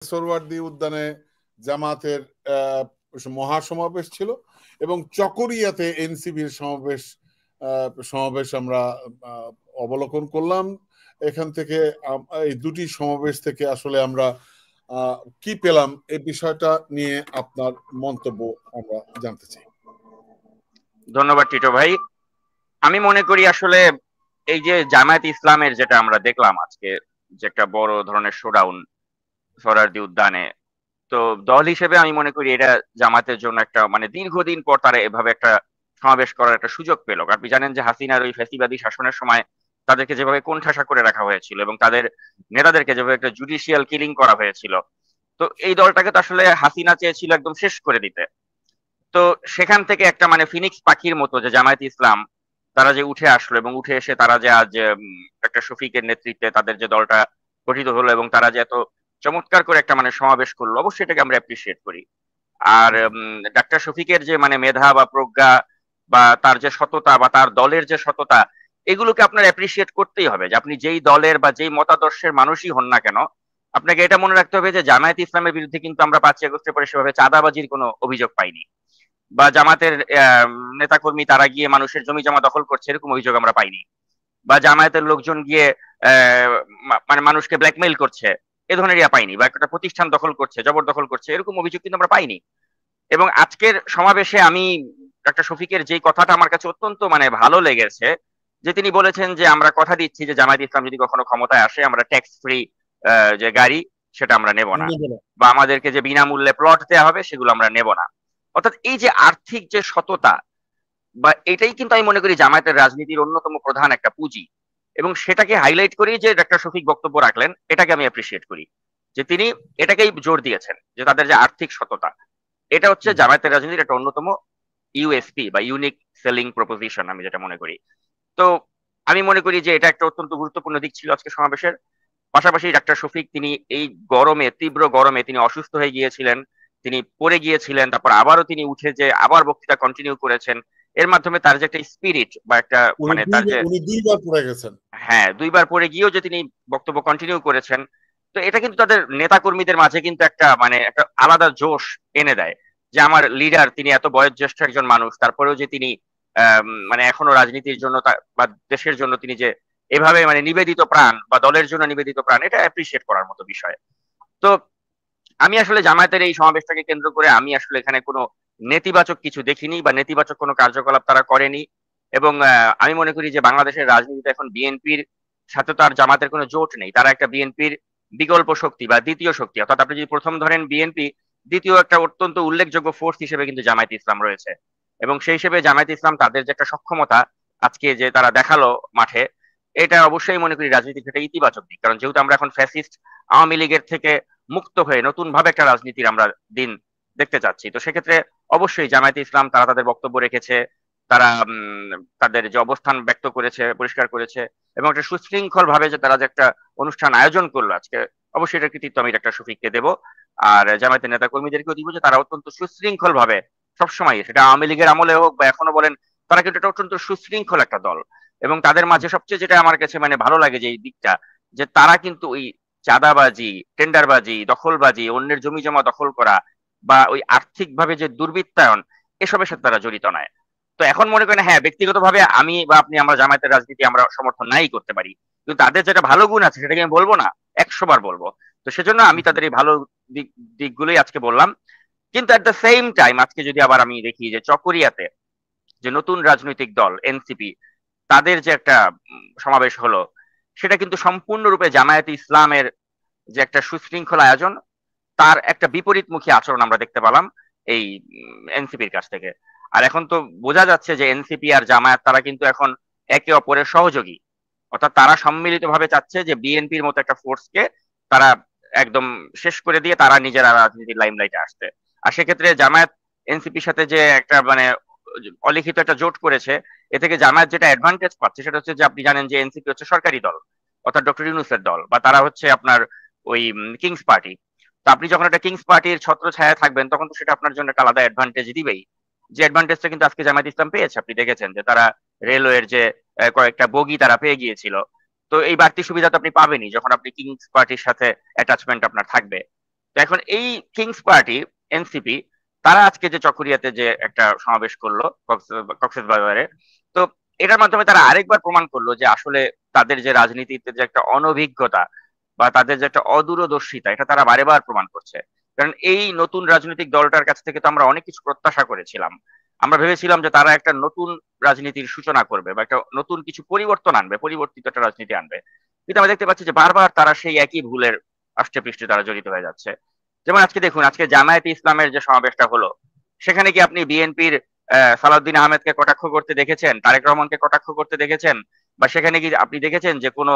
সোহরাওয়ার্দী উদ্যানে জামাতের মহাসমাবেশ ছিল এবং চকরিয়াতে এনসিপির সমাবেশ আমরা অবলোকন করলাম। এখান থেকে এই দুটি সমাবেশ থেকে আসলে আমরা কি পেলাম এই বিষয়টা নিয়ে আপনার মন্তব্য আমরা জানতে চাই। ধন্যবাদ টিটো ভাই। আমি মনে করি আসলে এই যে জামায়াত ইসলামের যেটা আমরা দেখলাম আজকে, যে একটা বড় ধরনের শোডাউন সোহরাওয়ার্দী উদ্যানে, তো দল হিসেবে আমি মনে করি এটা জামাতের জন্য একটা মানে দীর্ঘদিন পর তারা এভাবে একটা সমাবেশ করার একটা সুযোগ পেল। আপনি জানেন যে হাসিনার ওই ফ্যাসিবাদী শাসনের সময় তাদেরকে যেভাবে কোণঠাসা করে রাখা হয়েছিল এবং তাদের নেতাদেরকে যেভাবে একটা জুডিশিয়াল কিলিং করা হয়েছিল, তো এই দলটাকে তো আসলে হাসিনা চেয়েছিল একদম শেষ করে দিতে। তো সেখান থেকে একটা মানে ফিনিক্স পাখির মতো যে জামায়াত ইসলাম তারা যে উঠে আসলো এবং উঠে এসে তারা যে আজ একটা শফিকের নেতৃত্বে তাদের যে দলটা গঠিত হলো এবং তারা যে এত চমৎকার করে একটা মানে সমাবেশ করলো, অবশ্যই এটাকে আমরা অ্যাপ্রিসিয়েট করি। আর ডাক্তার শফিকের যে মানে মেধা বা প্রজ্ঞা বা তার যে সততা বা তার দলের যে সততা, এগুলোকে আপনার অ্যাপ্রিসিয়েট করতেই হবে। যে আপনি যেই দলের বা যেই মতাদর্শের মানুষই হন না কেন, আপনাকে এটা মনে রাখতে হবে যে জামায়াত ইসলামের বিরুদ্ধে কিন্তু আমরা 5ই আগস্টের পরে সেভাবে চাঁদাবাজির কোনো অভিযোগ পাইনি, বা জামাতের নেতাকর্মী তারা গিয়ে মানুষের জমি জমা দখল করছে এরকম অভিযোগ আমরা পাইনি, বা জামায়াতের লোকজন গিয়ে মানে মানুষকে ব্ল্যাকমেইল করছে এ ধরনের ইয়া পাইনি, বা একটা প্রতিষ্ঠান দখল করছে জবরদখল করছে এরকম অভিযোগ কিন্তু আমরা পাইনি। এবং আজকের সমাবেশে আমি ডাক্তার শফিকের যে কথাটা আমার কাছে অত্যন্ত মানে ভালো লেগেছে, যে তিনি বলেছেন যে আমরা কথা দিচ্ছি যে জামায়াত ইসলাম যদি কখনো ক্ষমতায় আসে আমরা ট্যাক্স ফ্রি যে গাড়ি সেটা আমরা নেব না, বা আমাদেরকে যে বিনামূল্যে প্লট দেওয়া হবে সেগুলো আমরা নেব না। অর্থাৎ এই যে আর্থিক যে সততা, বা এটাই কিন্তু আমি মনে করি জামায়াতের রাজনীতির অন্যতম প্রধান একটা পুঁজি। এবং সেটাকে হাইলাইট করি যে ডাক্তার শফিক বক্তব্য রাখলেন, এটাকে আমি অ্যাপ্রিসিয়েট করি যে তিনি এটাকেই জোর দিয়েছেন যে তাদের যে আর্থিক সততা, এটা হচ্ছে জামায়াতের রাজনীতির একটা অন্যতম ইউএসপি বা ইউনিক সেলিং প্রপোজিশন আমি যেটা মনে করি। তো আমি মনে করি যে এটা একটা অত্যন্ত গুরুত্বপূর্ণ দিক ছিল আজকে সমাবেশের। পাশাপাশি ডাক্তার শফিক তিনি এই গরমে, তীব্র গরমে তিনি অসুস্থ হয়ে গিয়েছিলেন, তিনি পড়ে গিয়েছিলেন, তারপর আবারও তিনি উঠে যে আবার বক্তৃতা কন্টিনিউ করেছেন। এর মাধ্যমে তার যে একটা স্পিরিট বা একটা মানে তার যে উনি দুইবার পড়ে গেছেন, হ্যাঁ দুইবার পড়ে গিয়েও যে তিনি বক্তব্য কন্টিনিউ করেছেন, তো এটা কিন্তু তাদের নেতা কর্মীদের মাঝে কিন্তু একটা মানে একটা আলাদা জোশ এনে দেয় যে আমার লিডার তিনি এত বয়োজ্যেষ্ঠ একজন মানুষ, তারপরেও যে তিনি মানে এখনো রাজনীতির জন্য বা দেশের জন্য তিনি যে এভাবে মানে নিবেদিত প্রাণ বা দলের জন্য নিবেদিত প্রাণ, এটা অ্যাপ্রিসিয়েট করার মতো বিষয়। তো আমি আসলে জামায়াতের এই সমাবেশটাকে কেন্দ্র করে আমি আসলে এখানে কোনো নেতিবাচক কিছু দেখিনি বা নেতিবাচক কোনো কার্যকলাপ তারা করেনি। এবং আমি মনে করি যে বাংলাদেশের রাজনীতিতে এখন বিএনপির সাথে তো আর জামাতের কোনো জোট নেই, তারা একটা বিএনপির বিকল্প শক্তি বা দ্বিতীয় শক্তি। অর্থাৎ আপনি যদি প্রথম ধরেন বিএনপি, দ্বিতীয় একটা অত্যন্ত উল্লেখযোগ্য ফোর্স হিসেবে কিন্তু জামায়াত ইসলাম রয়েছে। এবং সেই হিসেবে জামায়াত ইসলাম তাদের যে একটা সক্ষমতা আজকে যে তারা দেখালো মাঠে, এটা অবশ্যই মনে করি রাজনীতির একটা ইতিবাচক দিক। কারণ যেহেতু আমরা এখন ফ্যাসিস্ট আওয়ামী লীগের থেকে মুক্ত হয়ে নতুন ভাবে একটা রাজনীতির আমরা দিন দেখতে চাচ্ছি, তো সেক্ষেত্রে অবশ্যই জামায়াতে ইসলাম তারা তাদের বক্তব্য রেখেছে, তারা তাদের যে অবস্থান ব্যক্ত করেছে, পরিষ্কার করেছে, এবং একটা সুশৃঙ্খল ভাবে যে তারা যে একটা অনুষ্ঠান আয়োজন করলো আজকে, অবশ্যই এটার কৃতিত্ব আমি একটা শফিককে দেব। আর জামায়াতের নেতা কর্মীদেরকেও দিব যে তারা অত্যন্ত সুশৃঙ্খল ভাবে সবসময়, সেটা আওয়ামী লীগের আমলে হোক বা এখনো বলেন, তারা কিন্তু একটা অত্যন্ত সুশৃঙ্খল একটা দল। এবং তাদের মাঝে সবচেয়ে যেটা আমার কাছে মানে ভালো লাগে যে এই দিকটা, যে তারা কিন্তু ওই চাঁদাবাজি, টেন্ডারবাজি, দখলবাজি, অন্যের জমি জমা দখল করা বা ওই আর্থিক ভাবে যে দুর্বৃত্তায়ন, এসবের সাথে তারা জড়িত নয়। তো এখন মনে করেন হ্যাঁ ব্যক্তিগতভাবে আমি বা আপনি আমরা জামায়াতের রাজনীতি আমরা সমর্থন নাই করতে পারি, কিন্তু তাদের যেটা ভালো গুণ আছে সেটাকে আমি বলবো না, 100 বার বলবো। তো সেজন্য আমি তাদের এই ভালো দিকগুলোই আজকে বললাম। কিন্তু এট দ্য সেম টাইম আজকে যদি আবার আমি দেখি যে চকরিয়াতে যে নতুন রাজনৈতিক দল এনসিপি তাদের যে একটা সমাবেশ হলো, সেটা কিন্তু সম্পূর্ণরূপে জামায়াতে ইসলামের যে একটা সুশৃঙ্খল আয়োজন, তার একটা বিপরীতমুখী আচরণ আমরা দেখতে পেলাম এই এনসিপির কাছ থেকে। আর এখন তো বোঝা যাচ্ছে যে এনসিপি আর জামায়াত তারা কিন্তু এখন একে অপরের সহযোগী। অর্থাৎ তারা সম্মিলিতভাবে চাচ্ছে যে বিএনপির মতো একটা ফোর্সকে তারা একদম শেষ করে দিয়ে তারা নিজেরা রাজনীতির লাইমলাইটে আসছে। আর সেক্ষেত্রে জামায়াত এনসিপির সাথে যে একটা মানে অলিখিত একটা জোট করেছে, এ থেকে জামায়াত যেটা অ্যাডভান্টেজ পাচ্ছে সেটা হচ্ছে যে আপনি জানেন যে এনসিপি হচ্ছে সরকারি দল, অর্থাৎ ডক্টর ইউনূসের দল, বা তারা হচ্ছে আপনার ওই কিংস পার্টি। তো আপনি যখন একটা কিংস পার্টির ছত্র ছায়া থাকবেন তখন তো সেটা আপনার জন্য একটা আলাদা অ্যাডভান্টেজ দিবেই। যে অ্যাডভান্টেজটা কিন্তু আজকে জামায়াত ইসলাম পেয়েছে, আপনি দেখেছেন যে তারা রেলওয়ের যে কয়েকটা বগি তারা পেয়ে গিয়েছিল। তো এই বাড়তি সুবিধা তো আপনি পাবেনই যখন আপনি কিংস পার্টির সাথে অ্যাটাচমেন্ট আপনার থাকবে। তো এখন এই কিংস পার্টি, এনসিপি, তারা আজকে যে চকরিয়াতে যে একটা সমাবেশ করলো কক্সবাজারে, তো এটার মাধ্যমে তারা আরেকবার প্রমাণ করলো যে আসলে তাদের যে রাজনীতিতে যে একটা অনভিজ্ঞতা বা তাদের যে একটা অদূরদর্শিতা, এটা তারা বারে বার প্রমাণ করছে। কারণ এই নতুন রাজনৈতিক দলটার কাছ থেকে তো আমরা অনেক কিছু প্রত্যাশা করেছিলাম। আমরা ভেবেছিলাম যে তারা একটা নতুন রাজনীতির সূচনা করবে বা একটা নতুন কিছু পরিবর্তন আনবে, পরিবর্তিত একটা রাজনীতি আনবে। কিন্তু আমরা দেখতে পাচ্ছি যে বারবার তারা সেই একই ভুলের আষ্টে পৃষ্ঠে তারা জড়িত হয়ে যাচ্ছে। যেমন আজকে দেখুন, আজকে জামায়াতে ইসলামের যে সমাবেশটা হলো, সেখানে কি আপনি বিএনপির সালাউদ্দিন আহমেদকে কটাক্ষ করতে দেখেছেন, তারেক রহমানকে কটাক্ষ করতে দেখেছেন, বা সেখানে কি আপনি দেখেছেন যে কোনো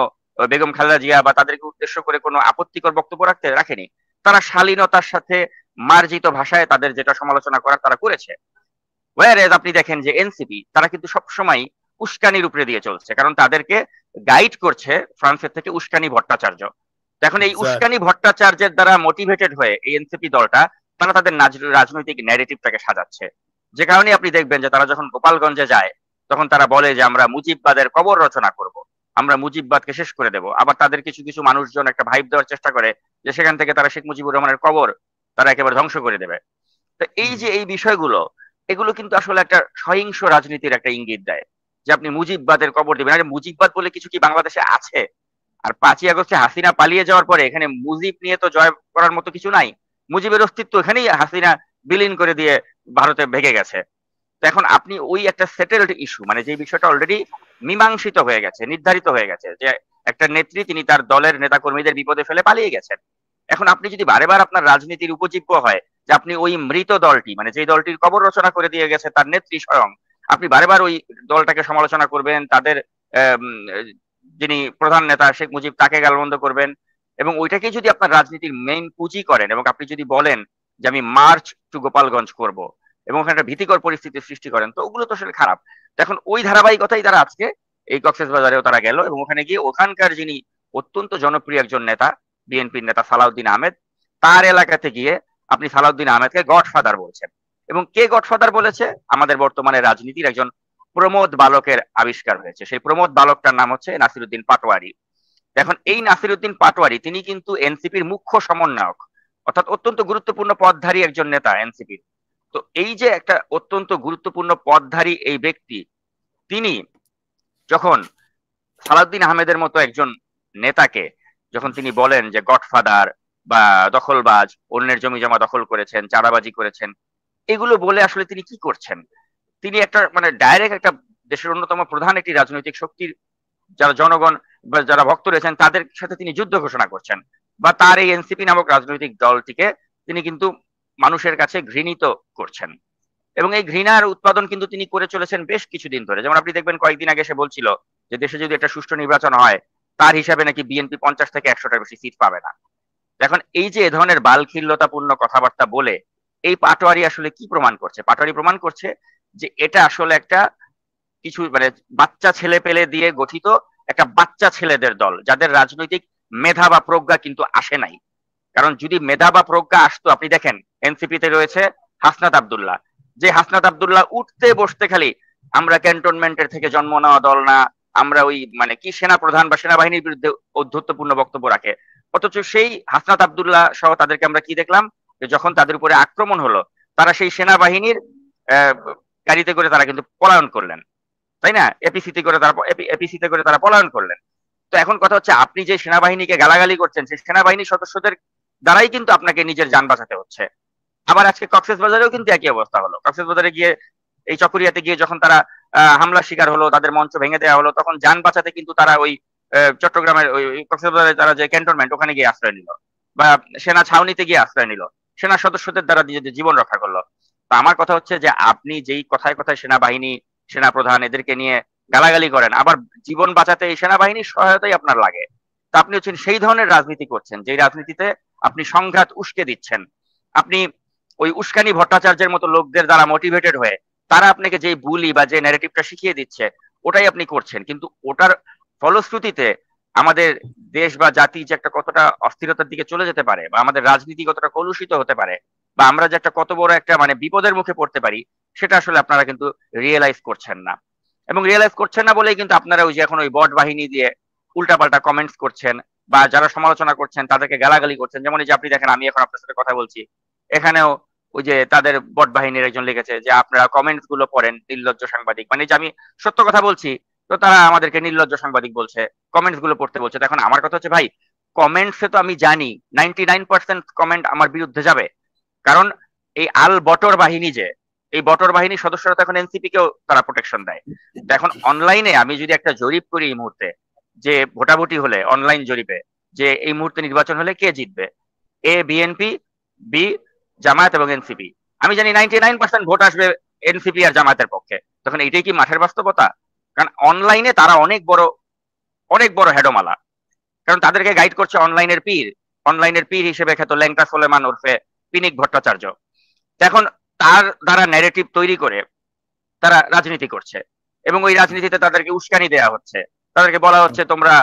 বেগম খালেদা জিয়া বা তাদেরকে উদ্দেশ্য করে কোনো আপত্তিকর বক্তব্য রাখেনি? তারা শালীনতার সাথে মার্জিত ভাষায় তাদের যেটা সমালোচনা করার তারা করেছে। ওয়ারেজ আপনি দেখেন যে এনসিপি তারা কিন্তু সবসময় উস্কানির উপরে দিয়ে চলছে, কারণ তাদেরকে গাইড করছে ফ্রান্সের থেকে উস্কানি ভট্টাচার্য। এখন এই উস্কানি ভট্টাচার্যের দ্বারা মোটিভেটেড হয়ে এই এনসিপি দলটা তারা তাদের রাজনৈতিক ন্যারেটিভটাকে সাজাচ্ছে। যে কারণে আপনি দেখবেন যে তারা যখন গোপালগঞ্জে যায়, তখন তারা বলে যে আমরা মুজিববাদের কবর রচনা করব, আমরা মুজিববাদকে শেষ করে দেব। আবার তাদের কিছু কিছু মানুষজন একটা ভাইব দেওয়ার চেষ্টা করে যে সেখান থেকে তারা শেখ মুজিবুর রহমানের কবর তারা একেবারে ধ্বংস করে দেবে। তো এই যে এই বিষয়গুলো, এগুলো কিন্তু আসলে একটা সহিংস রাজনীতির একটা ইঙ্গিত দেয় যে আপনি মুজিববাদের কবর দিবেন। আরে মুজিববাদ বলে কিছু কি বাংলাদেশে আছে? আর 5ই আগস্টে হাসিনা পালিয়ে যাওয়ার পরে এখানে মুজিব নিয়ে তো জয় করার মতো কিছু নাই। মুজিবের অস্তিত্ব এখানেই হাসিনা বিলীন করে দিয়ে ভারতে ভেগে গেছে। তো এখন আপনি ওই একটা সেটেলড ইস্যু, মানে যে বিষয়টা অলরেডি মীমাংসিত হয়ে গেছে, নির্ধারিত হয়ে গেছে যে একটা নেত্রী তিনি তার দলের নেতা কর্মীদের বিপদে ফেলে পালিয়ে গেছেন। এখন আপনি যদি বারে বার আপনার রাজনীতির উপজীব্য হয় যে আপনি ওই মৃত দলটি, মানে যে দলটির কবর রচনা করে দিয়ে গেছে তার নেত্রী স্বয়ং, আপনি বারে বার ওই দলটাকে সমালোচনা করবেন, তাদের যিনি প্রধান নেতা শেখ মুজিব তাকে গালমন্দ করবেন, এবং ওইটাকে যদি আপনার রাজনীতির মেইন পুঁজি করেন, এবং আপনি যদি বলেন যে আমি মার্চ টু গোপালগঞ্জ করব এবং ওখানে একটা ভীতিকর পরিস্থিতির সৃষ্টি করেন, তো ওগুলো তো আসলে খারাপ। এখন ওই ধারাবাহিকতাই তারা আজকে এই কক্সবাজারেও তারা গেল, এবং ওখানে গিয়ে ওখানকার যিনি অত্যন্ত জনপ্রিয় একজন নেতা, বিএনপির নেতা সালাউদ্দিন আহমেদ, তার এলাকাতে গিয়ে আপনি সালাউদ্দিন আহমেদকে গডফাদার বলছেন। এবং কে গডফাদার বলেছে? আমাদের বর্তমানে রাজনীতির একজন প্রমোদ বালকের আবিষ্কার হয়েছে। সেই প্রমোদ বালকটার নাম হচ্ছে নাসিরুদ্দিন পাটোয়ারি। এখন এই নাসিরুদ্দিন পাটোয়ারি তিনি কিন্তু এনসিপির মুখ্য সমন্বয়ক, অর্থাৎ অত্যন্ত গুরুত্বপূর্ণ পদধারী একজন নেতা এনসিপির। তো এই যে একটা অত্যন্ত গুরুত্বপূর্ণ পদধারী এই ব্যক্তি, তিনি যখন সালাউদ্দিন আহমেদের মতো একজন নেতাকে যখন তিনি বলেন যে গডফাদার বা দখলবাজ, অন্যের জমি জমা দখল করেছেন, চাঁদাবাজি করেছেন, এগুলো বলে আসলে তিনি কি করছেন? তিনি একটা মানে ডাইরেক্ট একটা দেশের অন্যতম প্রধান একটি রাজনৈতিক শক্তির যারা জনগণ বা যারা ভক্ত রয়েছেন তাদের সাথে তিনি যুদ্ধ ঘোষণা করছেন, বা তার এই এনসিপি নামক রাজনৈতিক দলটিকে তিনি কিন্তু মানুষের কাছে ঘৃণিত করছেন। এবং এই ঘৃণার উৎপাদন কিন্তু তিনি করে চলেছেন বেশ কিছুদিন ধরে। যেমন আপনি দেখবেন কয়েকদিন আগে সে বলছিল যে দেশে যদি একটা সুষ্ঠু নির্বাচন হয় তার হিসাবে নাকি বিএনপি 50 থেকে 100টার বেশি সিট পাবে না। এখন এই যে এ ধরনের বালখিল্যতাপূর্ণ কথাবার্তা বলে এই পাটোয়ারি আসলে কি প্রমাণ করছে? পাটোয়ারি প্রমাণ করছে যে এটা আসলে একটা কিছু মানে বাচ্চা ছেলে পেলে দিয়ে গঠিত একটা বাচ্চা ছেলেদের দল, যাদের রাজনৈতিক মেধা বা প্রজ্ঞা কিন্তু আসে নাই। কারণ যদি মেধা বা প্রজ্ঞা আসতো, আপনি দেখেন এনসিপিতে রয়েছে হাসনাত আব্দুল্লাহ, যে হাসনাত আব্দুল্লাহ উঠতে বসতে খালি আমরা ক্যান্টনমেন্টের থেকে জন্ম নেওয়া দল না, আমরা ওই মানে কি সেনা প্রধান বা সেনাবাহিনীর বিরুদ্ধে ঔদ্ধত্যপূর্ণ বক্তব্য রাখে। অথচ সেই হাসনাত আব্দুল্লাহ সহ তাদেরকে আমরা কি দেখলাম, যে যখন তাদের উপরে আক্রমণ হলো তারা সেই সেনাবাহিনীর গাড়িতে করে তারা কিন্তু পলায়ন করলেন, তাই না? এপিসিতে করে তারা পলায়ন করলেন। তো এখন কথা হচ্ছে, আপনি যে সেনাবাহিনীকে গালাগালি করছেন সেই সেনাবাহিনীর সদস্যদের দ্বারাই কিন্তু আপনাকে নিজের যান বাঁচাতে হচ্ছে। আবার আজকে কক্সবাজারেও কিন্তু একই অবস্থা হলো। কক্সবাজারে গিয়ে এই চকরিয়াতে গিয়ে যখন তারা হামলার শিকার হলো, তাদের মঞ্চ ভেঙে দেওয়া হলো, তখন যান বাঁচাতে কিন্তু তারা ওই চট্টগ্রামের ওই কক্সবাজারে তারা যে ক্যান্টনমেন্ট ওখানে গিয়ে আশ্রয় নিল, বা সেনা ছাউনিতে গিয়ে আশ্রয় নিল, সেনা সদস্যদের দ্বারা নিজেদের জীবন রক্ষা করলো। তো আমার কথা হচ্ছে যে আপনি যেই কথায় কথায় সেনাবাহিনী, সেনা প্রধান এদেরকে নিয়ে গালাগালি করেন, আবার জীবন বাঁচাতে এই সেনাবাহিনীর সহায়তাই আপনার লাগে। তা আপনি হচ্ছেন সেই ধরনের রাজনীতি করছেন যে রাজনীতিতে আপনি সংঘাত উস্কে দিচ্ছেন। আপনি ওই উস্কানি ভট্টাচার্যের মতো লোকদের দ্বারা মোটিভেটেড হয়ে তারা আপনাকে যে বুলি বা যে ন্যারেটিভটা শিখিয়ে দিচ্ছে ওটাই আপনি করছেন, কিন্তু ওটার ফলশ্রুতিতে আমাদের দেশ বা জাতি যে একটা কতটা অস্থিরতার দিকে চলে যেতে পারে, বা আমাদের রাজনীতি কতটা কলুষিত হতে পারে, বা আমরা যে একটা কত বড় একটা মানে বিপদের মুখে পড়তে পারি, সেটা আসলে আপনারা কিন্তু রিয়েলাইজ করছেন না। এবং রিয়েলাইজ করছেন না বলেই কিন্তু আপনারা ওই যে এখন ওই বট বাহিনী দিয়ে উল্টাপাল্টা কমেন্টস করছেন, বা যারা সমালোচনা করছেন তাদেরকে গালাগালি করছেন, যেমন এই যে আপনি দেখেন আমি এখন আপনার সাথে কথা বলছি, এখানেও ওই যে তাদের বট বাহিনীর একজন লিখেছে যে আপনারা কমেন্টস গুলো পড়েন নির্লজ্জ সাংবাদিক, মানে যে আমি সত্য কথা বলছি তো তারা আমাদেরকে নির্লজ্জ সাংবাদিক বলছে, কমেন্টস গুলো পড়তে বলছে। এখন আমার কথা হচ্ছে ভাই, কমেন্টসে তো আমি জানি 99% কমেন্ট আমার বিরুদ্ধে যাবে, কারণ এই আল বটর বাহিনী যে, এই বটর বাহিনীর সদস্যরা তো এখন এনসিপি কেও তারা প্রোটেকশন দেয়। তো এখন অনলাইনে আমি যদি একটা জরিপ করি এই মুহূর্তে, যে ভোটাভুটি হলে অনলাইন জরিপে যে এই মুহূর্তে নির্বাচন হলে কে জিতবে, এ বিএনপি, বি জামায়াত এবং এনসিপি, আমি জানি 99% ভোট আসবে এনসিপি আর জামায়াতের পক্ষে। তখন এটাই কি মাঠের বাস্তবতা? কারণ অনলাইনে তারা অনেক বড় হেডমালা, কারণ তাদেরকে গাইড করছে অনলাইনের পীর হিসেবে খ্যাত ল্যাংটা সোলেমান ওরফে পিনিক ভট্টাচার্য। এখন তার দ্বারা ন্যারেটিভ তৈরি করে তারা রাজনীতি করছে, এবং ওই রাজনীতিতে তাদেরকে উস্কানি দেওয়া হচ্ছে, তাদেরকে বলা হচ্ছে তোমরা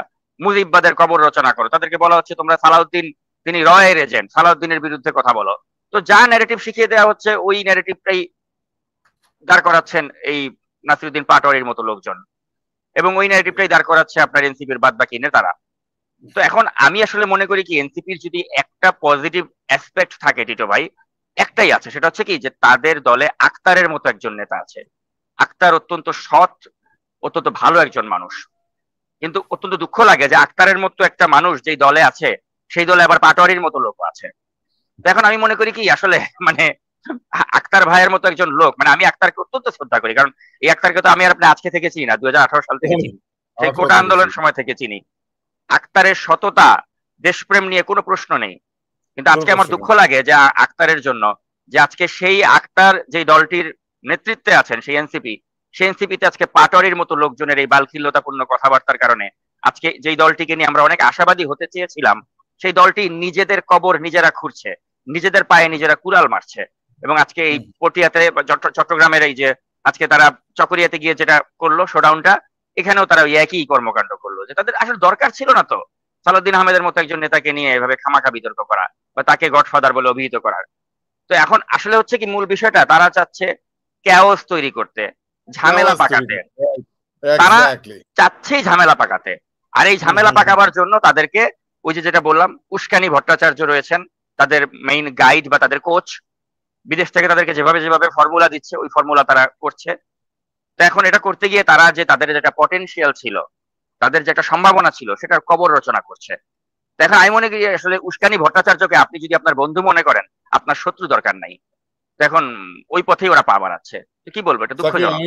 মুজিববাদের কবর রচনা করো, তাদেরকে বলা হচ্ছে তোমরা সালাউদ্দিন তিনি রয়ের এজেন্ট, সালাউদ্দিনের বিরুদ্ধে কথা বলো। তো যা ন্যারেটিভ শিখিয়ে দেওয়া হচ্ছে ওই ন্যারেটিভটাই দাঁড় করাচ্ছেন এই নাসিরুদ্দিন পাটোয়ারির মতো লোকজন, এবং ওই ন্যারেটিভটাই দাঁড় করাচ্ছে আপনার এনসিপির বাদ বাকি নেতারা। তো এখন আমি আসলে মনে করি কি, এনসিপির যদি একটা পজিটিভ অ্যাসপেক্ট থাকে টিটো ভাই, একটাই আছে, সেটা হচ্ছে কি যে তাদের দলে আক্তারের মতো একজন নেতা আছে। আক্তার অত্যন্ত সৎ, অত্যন্ত ভালো একজন মানুষ, কিন্তু অত্যন্ত দুঃখ লাগে যে আক্তারের মতো একটা মানুষ যেই দলে আছে সেই দলে আবার পাটোয়ারির মতো লোক আছে। তো এখন আমি মনে করি কি আসলে মানে আক্তার ভাইয়ের মতো একজন লোক, মানে আমি আক্তারকে অত্যন্ত শ্রদ্ধা করি, কারণ এই আক্তারকে তো আমি আর আপনি আজকে থেকে চিনি না, 2018 সাল থেকে চিনি, সেই কোটা আন্দোলনের সময় থেকে চিনি। আক্তারের সততা, দেশপ্রেম নিয়ে কোনো প্রশ্ন নেই, কিন্তু আজকে আমার দুঃখ লাগে যে আক্তারের জন্য, যে আজকে সেই আক্তার যে দলটির নেতৃত্বে আছেন সেই এনসিপিতে আজকে পাটোয়ারির মতো লোকজনের এই বালখিল্যতাপূর্ণ কথাবার্তার কারণে আজকে যেই দলটিকে নিয়ে আমরা অনেক আশাবাদী হতে চেয়েছিলাম, সেই দলটি নিজেদের কবর নিজেরা খুঁড়ছে, নিজেদের পায়ে নিজেরা কুড়াল মারছে। এবং আজকে এই পটিয়াতে চট্টগ্রামের এই যে আজকে তারা চকরিয়াতে গিয়ে যেটা করলো শোডাউনটা, এখানেও তারা ওই একই কর্মকাণ্ড করলো, যে তাদের আসলে দরকার ছিল না তো সালাউদ্দিন আহমেদের মতো একজন নেতাকে নিয়ে এভাবে খামাখা বিতর্ক করা বা তাকে গডফাদার বলে অভিহিত করার। তো এখন আসলে হচ্ছে কি মূল বিষয়টা, তারা চাচ্ছে ক্যাওস তৈরি করতে, ঝামেলা পাকাতে, তারা চাচ্ছেই ঝামেলা পাকাতে। আর এই ঝামেলা পাকাবার জন্য তাদেরকে ওই যে যেটা বললাম, উস্কানি ভট্টাচার্য রয়েছেন তাদের মেইন গাইড বা তাদের কোচ, বিদেশ থেকে তাদেরকে যেভাবে ফর্মুলা দিচ্ছে ওই ফর্মুলা তারা করছে। তো এখন এটা করতে গিয়ে তারা যে তাদের যেটা পটেনশিয়াল ছিল, তাদের যেটা সম্ভাবনা ছিল, সেটার কবর রচনা করছে। দেখেন আমি মনে করি আসলে উস্কানি ভট্টাচার্যকে আপনি যদি আপনার বন্ধু মনে করেন, আপনার শত্রু দরকার নাই। এখন ওই পথেই ওরা পা বাড়াচ্ছে, কি বলবো, এটা দুঃখজনক।